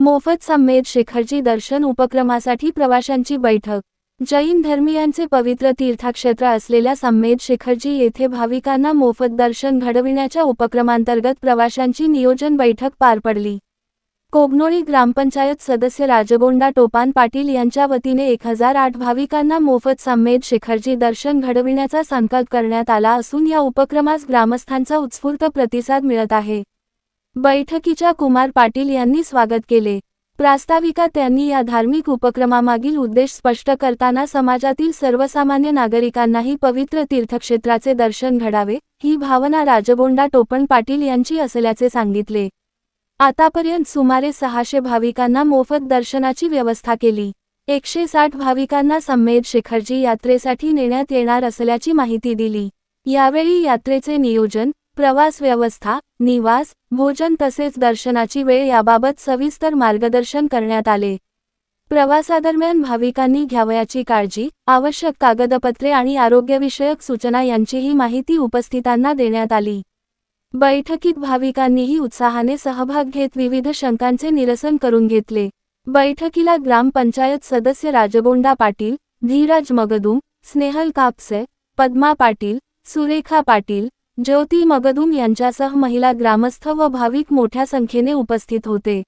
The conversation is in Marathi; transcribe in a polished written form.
मोफत समेत शिखरजी दर्शन उपक्रमासाठी प्रवाशांची बैठक। जैन धर्मीयांचे पवित्र तीर्थक्षेत्र असलेल्या समेत शिखरजी येथे भाविकांना मोफत दर्शन घडविण्याच्या उपक्रमांतर्गत प्रवाशांची नियोजन बैठक पार पडली। कोगनोळी ग्रामपंचायत सदस्य राजगोंडा टोपान पाटील यांच्या वतीने 1008 भाविकांना मोफत समेत शिखरजी दर्शन घडविण्याचा संकल्प करण्यात आला असून या उपक्रमास ग्रामस्थांचा उत्स्फूर्त प्रतिसाद मिळत आहे। बैठकीच्या कुमार पाटील यांनी स्वागत केले। प्रास्ताविकात त्यांनी या धार्मिक उपक्रमामागील उद्देश स्पष्ट करताना समाजातील सर्वसामान्य नागरिकांनाही पवित्र तीर्थक्षेत्राचे दर्शन घडावे ही भावना राजगोंडा टोपण पाटील यांची असल्याचे सांगितले। आतापर्यंत सुमारे 600 भाविकांना मोफत दर्शनाची व्यवस्था केली। 160 भाविकांना समेत शिखरजी यात्रेसाठी नेण्यात येणार असल्याची माहिती दिली। यावेळी यात्रेचे नियोजन, प्रवास व्यवस्था, निवास, भोजन तसेच दर्शनाची वेळ याबाबत सविस्तर मार्गदर्शन करण्यात आले। प्रवासादरम्यान भाविकांनी घ्यावयाची काळजी, आवश्यक कागदपत्रे आणि आरोग्यविषयक सूचना यांचीही माहिती उपस्थितांना देण्यात आली। बैठकीत भाविकांनीही उत्साहाने सहभाग घेत विविध शंकांचे निरसन करून घेतले। बैठकीला ग्रामपंचायत सदस्य राजगोंडा पाटील, धीरज मगदूम, स्नेहल कापसे, पद्मा पाटील, सुरेखा पाटील, ज्योती मगदूम यांच्यासह महिला ग्रामस्थ व भाविक मोठ्या संख्येने उपस्थित होते।